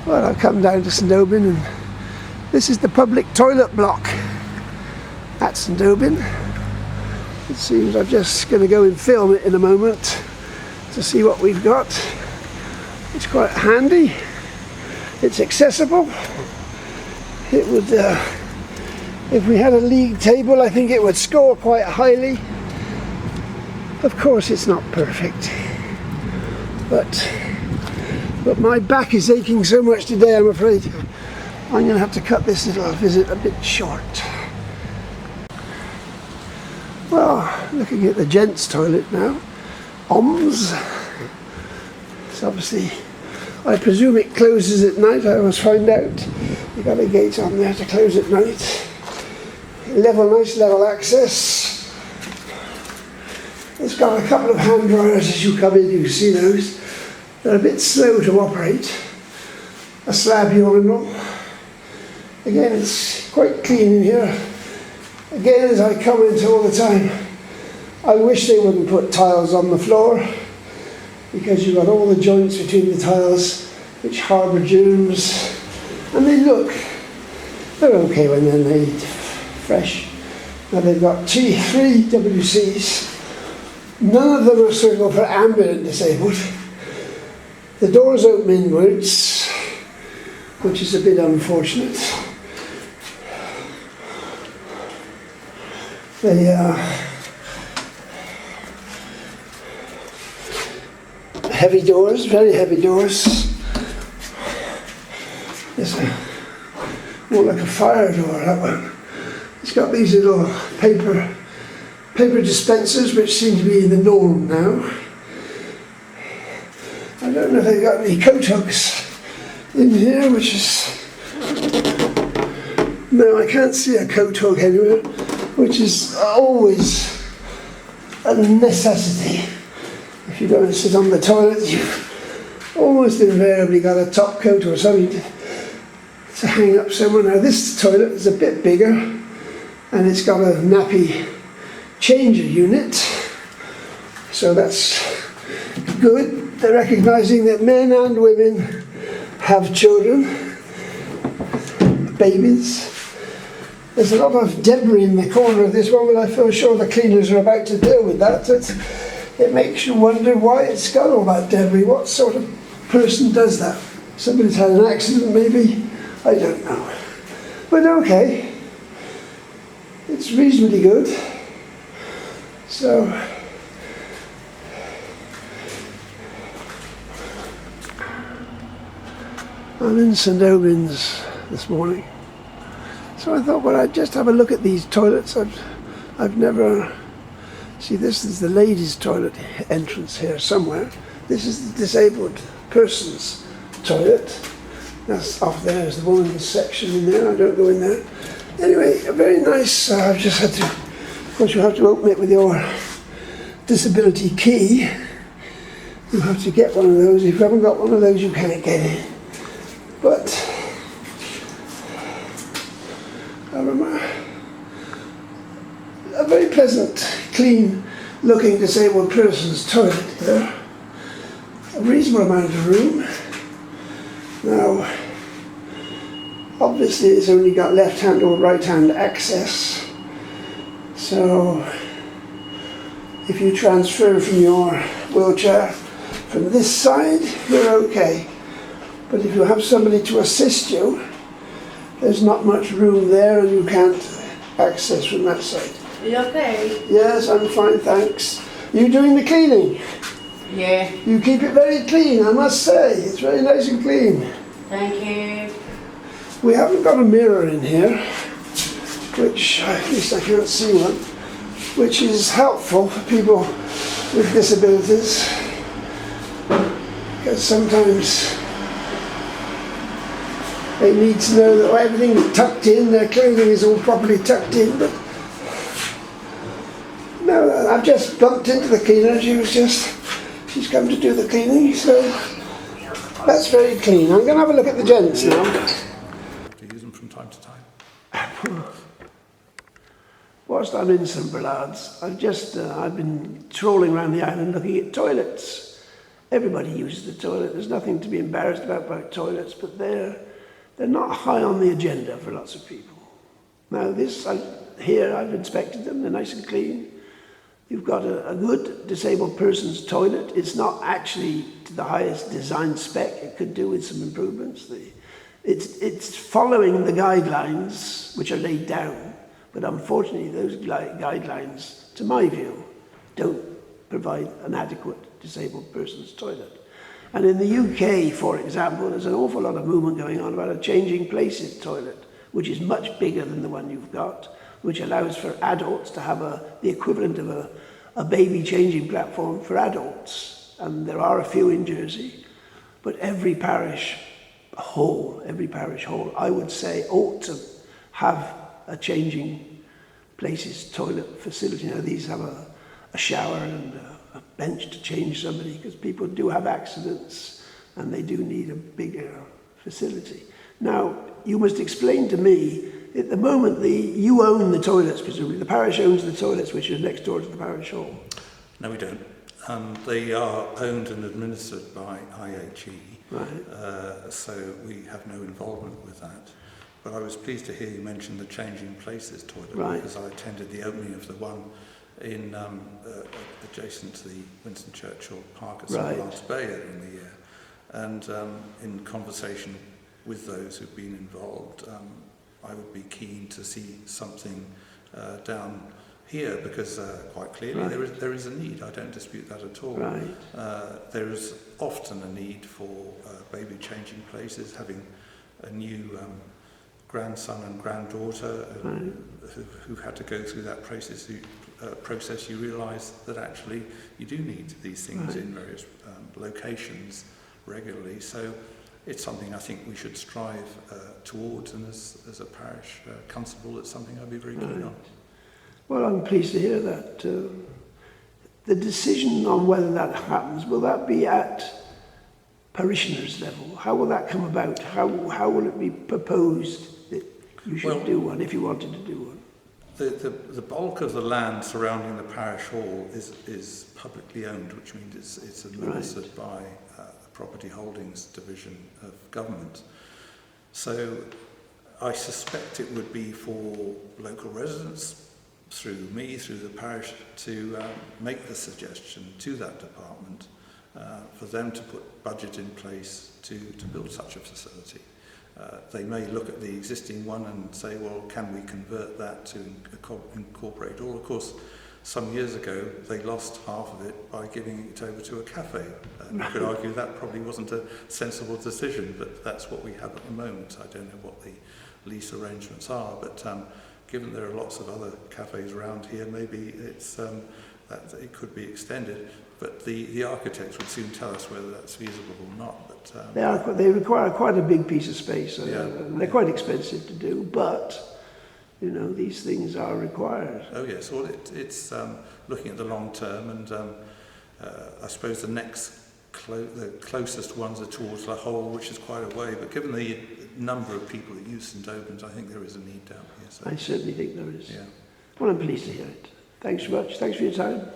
Well, I've come down to St Aubin and this is the public toilet block at St Aubin. It seems I'm just going to go and film it in a moment to see what we've got. It's quite handy, it's accessible. It would, if we had a league table, I think it would score quite highly. Of course it's not perfect, but my back is aching so much today, I'm afraid I'm going to have to cut this little visit a bit short. Well, looking at the gents' toilet now. OMS. It's obviously, I presume it closes at night, I always find out. You've got a gate on there to close at night. Nice level access. It's got a couple of hand dryers as you come in, you see those. They're a bit slow to operate. A slab urinal. Again, it's quite clean in here. Again, as I comment all the time, I wish they wouldn't put tiles on the floor, because you've got all the joints between the tiles which harbour germs, and they're okay when they're made fresh. Now they've got three WCs. None of them are suitable for ambient disabled. The doors open inwards, which is a bit unfortunate. They heavy doors, very heavy doors. It's more like a fire door, that one. It's got these little paper dispensers, which seem to be the norm now. I don't know if they've got any coat hooks in here, which is... No, I can't see a coat hook anywhere, which is always a necessity. If you go and sit on the toilet, you've almost invariably got a top coat or something to hang up somewhere. Now this toilet is a bit bigger and it's got a nappy changer unit, so that's good. They're recognising that men and women have children, babies. There's a lot of debris in the corner of this one, but I feel sure the cleaners are about to deal with that. It makes you wonder why it's got all that debris. What sort of person does that? Somebody's had an accident maybe? I don't know. But okay, it's reasonably good. So, I'm in St Aubin's this morning. So I thought, well, I'd just have a look at these toilets. I've never... See, this is the ladies' toilet entrance here somewhere. This is the disabled person's toilet. That's off there, is the woman's section in there. I don't go in there. Anyway, a very nice, I've just had to, of course you have to open it with your disability key. You have to get one of those. If you haven't got one of those, you can't get in. But, I remember, a very pleasant, clean looking disabled person's toilet there. A reasonable amount of room. Now, obviously it's only got left hand or right hand access, so if you transfer from your wheelchair from this side, you're okay. But if you have somebody to assist you, there's not much room there and you can't access from that side. Are you okay? Yes, I'm fine, thanks. You doing the cleaning? Yeah. You keep it very clean, I must say. It's very nice and clean. Thank you. We haven't got a mirror in here, which, at least I can't see one, which is helpful for people with disabilities, because sometimes they need to know that everything's tucked in, their clothing is all properly tucked in, but no, I've just bumped into the cleaner. She's come to do the cleaning, so that's very clean. I'm going to have a look at the gents now. To use them from time to time. Whilst I'm in St Bernard's, I've been trawling around the island looking at toilets, Everybody uses the toilet. There's nothing to be embarrassed about toilets, but they're not high on the agenda for lots of people. Now here I've inspected them, they're nice and clean. You've got a good disabled person's toilet. It's not actually to the highest design spec. It could do with some improvements. It's following the guidelines which are laid down, but unfortunately those guidelines, to my view, don't provide an adequate disabled person's toilet. And in the UK, for example, there's an awful lot of movement going on about a changing places toilet, which is much bigger than the one you've got, which allows for adults to have the equivalent of a baby changing platform for adults. And there are a few in Jersey, but every parish hall, I would say, ought to have a changing places toilet facility. Now, these have a shower and a bench to change somebody, because people do have accidents and they do need a bigger facility. Now, you must explain to me, at the moment you own the toilets, presumably. The parish owns the toilets, which are next door to the parish hall. No, we don't. They are owned and administered by IHE, right. so we have no involvement with that. But I was pleased to hear you mention the Changing Places toilet, right. because I attended the opening of the one in adjacent to the Winston Churchill Park at St. Lawrence Bay earlier in the year. And in conversation with those who've been involved, I would be keen to see something down here, because quite clearly there is a need. I don't dispute that at all. Right. There is often a need for baby changing places, having a new grandson and granddaughter who've had to go through that process. You realise that actually you do need these things in various locations regularly. So it's something I think we should strive towards, and as a parish constable, it's something I'd be very keen on. Well, I'm pleased to hear that. The decision on whether that happens, will that be at parishioners' level? How will that come about? How will it be proposed that you should do one, if you wanted to do one? The bulk of the land surrounding the parish hall is publicly owned, which means it's administered by the Property Holdings Division of Government. So I suspect it would be for local residents, through me, through the parish, to make the suggestion to that department for them to put budget in place to build such a facility. They may look at the existing one and say, well, can we convert that to incorporate all? Of course, some years ago, they lost half of it by giving it over to a cafe. You could argue that probably wasn't a sensible decision, but that's what we have at the moment. I don't know what the lease arrangements are, but given there are lots of other cafes around here, maybe that it could be extended. But the architects would soon tell us whether that's feasible or not. But they require quite a big piece of space. And they're quite expensive to do, but you know, these things are required. Oh yes, well it's looking at the long term, and I suppose the next the closest ones are towards the Hole, which is quite a way. But given the number of people that use St Aubin's, I think there is a need down here. So. I certainly think there is. Yeah. Well, I'm pleased to hear it. Thanks so much. Thanks for your time.